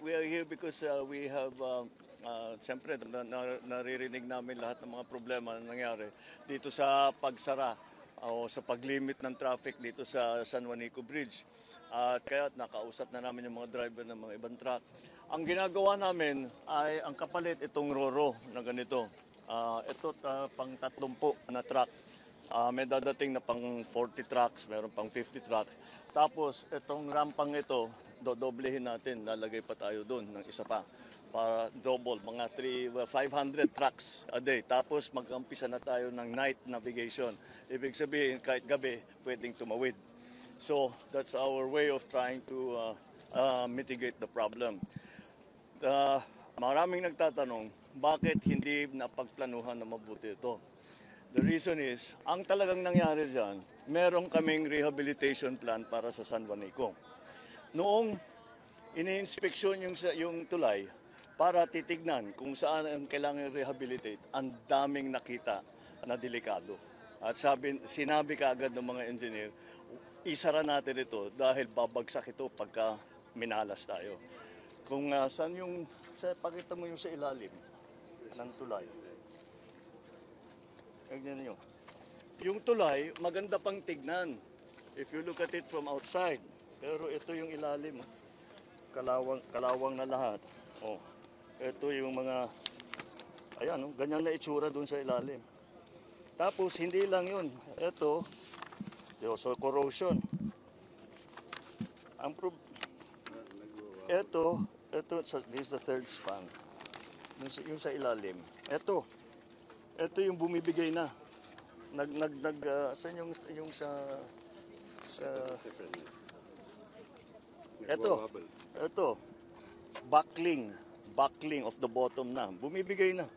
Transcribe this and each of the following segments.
we are here because we have, siyempre, naririnig namin lahat ng mga problema na nangyari dito sa pagsara o sa paglimit ng traffic dito sa San Juanico Bridge. At kaya nakausap na namin yung mga driver ng mga ibang truck. Ang ginagawa namin ay ang kapalit itong Roro na ganito. Ito pang 30 na truck. May dadating na pang 40 trucks, meron pang 50 trucks. Tapos itong rampang ito, dodoblehin natin, lalagay pa tayo doon ng isa pa para double, mga 500 trucks a day. Tapos mag-umpisa na tayo ng night navigation. Ibig sabihin, kahit gabi, pwedeng tumawid. So that's our way of trying to mitigate the problem. Maraming nagtatanong, bakit hindi napagplanuhan na mabuti ito? The reason is, ang talagang nangyari dyan, meron kaming rehabilitation plan para sa San Juanico. Noong ini-inspeksyon yung tulay para titignan kung saan ang kailangan rehabilitate, ang daming nakita na delikado. At sinabi kaagad ng mga engineer, isara natin ito dahil babagsak ito pagka minalas tayo. Kung saan pakita mo yung sa ilalim ng tulay. Tignan nyo. Yung tulay, maganda pang tignan if you look at it from outside. Pero ito yung ilalim. Kalawang na lahat. Oh, ito yung mga, ayan, ganyan na itsura dun sa ilalim. Tapos, hindi lang yun. Ito, so corrosion. This is the third span. Yung sa ilalim. Ito yung bumibigay na. Saan yung sa ito. Buckling of the bottom na. Bumibigay na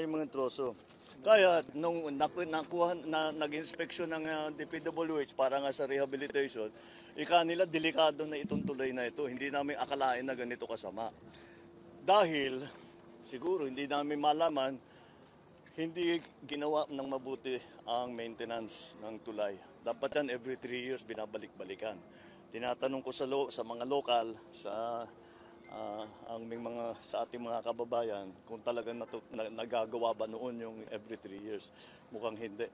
yung mga troso. Kaya nung nag-inspeksyon ng DPWH para nga sa rehabilitation, nila delikado na itong tulay na ito. Hindi namin akalain na ganito kasama. Dahil siguro hindi namin malaman, hindi ginawa ng mabuti ang maintenance ng tulay. Dapat yan every 3 years binabalik-balikan. Tinatanong ko sa mga lokal, sa ating mga kababayan, kung talagang nagagawa ba noon yung every 3 years. Mukhang hindi.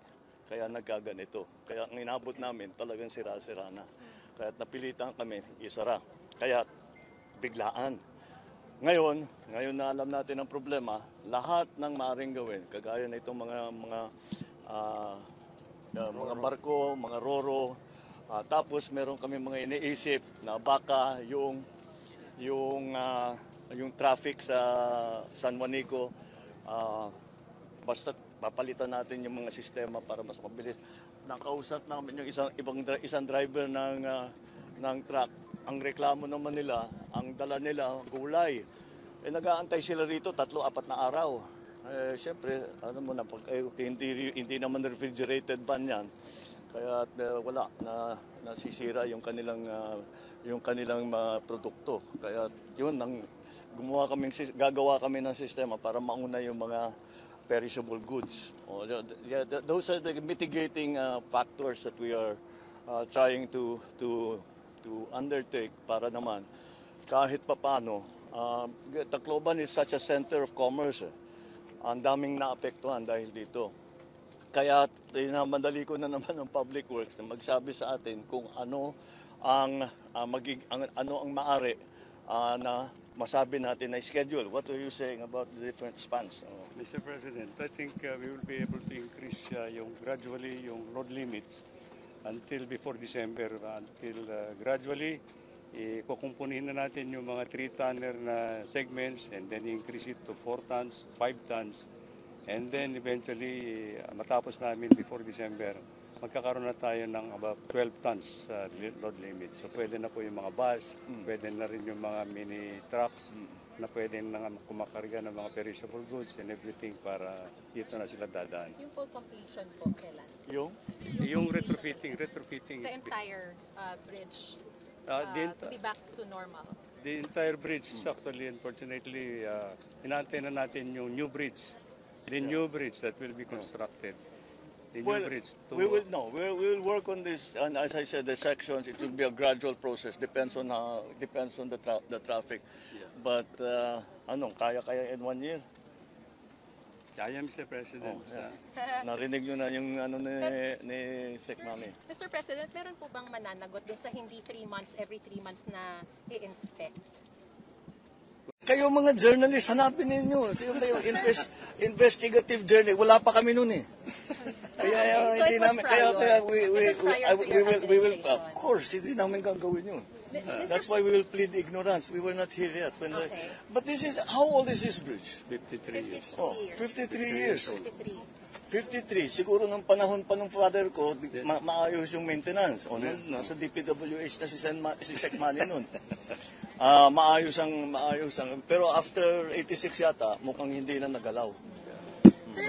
Kaya nagkaganito. Kaya ang inabot namin talagang sira-sira na. Kaya napilitan kami isara. Kaya biglaan. Ngayon na alam natin ang problema, lahat ng maaaring gawin, kagaya na itong mga barko, mga roro, tapos meron kami mga iniisip na baka yung traffic sa San Juanico, basta papalitan natin yung mga sistema para mas mabilis. Nakausap namin yung isang driver ng truck. Ang reklamo naman nila, ang dala nila, gulay. Nag-aantay sila rito 3-4 na araw. Siyempre, hindi naman refrigerated van yan. Kaya wala, nasisira yung kanilang produkto. Kaya yun, gagawa kami ng sistema para mauna yung mga perishable goods. Those are the mitigating factors that we are trying to undertake para naman kahit papano. Tacloban is such a center of commerce. Ang daming naapektuhan dahil dito. Kaya madali ko na naman ng Public Works na magsabi sa atin kung ano ang maaari na masabi natin na schedule. What are you saying about the different spans? Mr. President, I think we will be able to increase gradually yung load limits until before December, gradually kukumpunihin na natin yung mga 3-tonner na segments and then increase it to 4 tons, 5 tons, and then eventually matapos namin before December, magkakaroon na tayo ng about 12 tons load limit. So pwede na po yung mga bus, pwede na rin yung mga mini trucks na pwede na kumakarga ng mga perishable goods and everything para dito na sila dadaan. Yung full completion po kailan? Yung retrofitting. The entire bridge to be back to normal? The entire bridge is actually, unfortunately, inaantay na natin yung new bridge. The new bridge that will be constructed. the new Well, bridge? we will work on this, and as I said, the sections. It will be a gradual process. Depends on the traffic. But kaya in 1 year? Kaya, Mr. President. Oh, yeah. Narinig nyo na yung ni Sec Manny. Mr. President, meron po bang mananagot dun sa hindi 3 months, every 3 months na i-inspect? Kayo mga journalists, hanapin ninyo. Sige ba yung investigative journal? Wala pa kami nun eh. Kaya So it was prior. It was prior to your we will, administration. of course, hindi namin gagawin yun. That's why we will plead ignorance. We were not here yet. Okay. But how old is this bridge? 53 years. 53 Oh, years. 53 years. 53. 53. Siguro nung panahon pa ng father ko, maayos yung maintenance. O nasa DPWH na si Sec Manny nun. Maayos ang, pero after 86 yata, mukhang hindi na nagalaw.